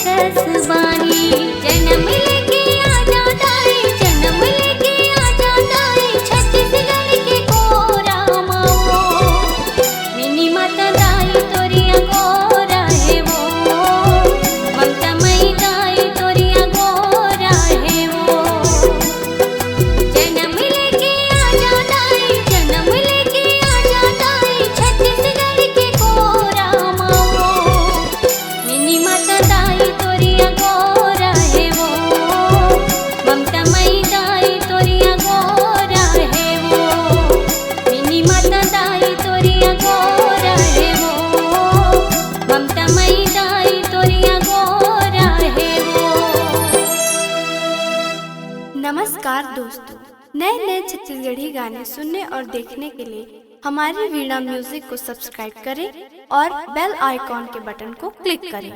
कसबानी। जन्म लेके आ जाता है, जन्म लेके आ जाता है छत्तीसगढ़ के कोरा माओ। मिनी माता दाई तोरिया गोरा है वो, ममता मई दाई तोरिया गोरा है वो। जन्म लेके आ जाता है, जन्म लेके आ जाता है छत्तीसगढ़ के कोरा माओ। मिनी माता दाई तोरिया गोरा है वो, ममता मई दाई तोरिया गोरा है वो। मिनी माता दाई तोरिया गोरा है वो, ममता मई दाई तोरिया गोरा है वो। नमस्कार दोस्तों, नए नए छत्तीसगढ़ी गाने सुनने और देखने के लिए हमारी वीणा म्यूजिक को सब्सक्राइब करें और बेल आइकॉन के बटन को क्लिक करें।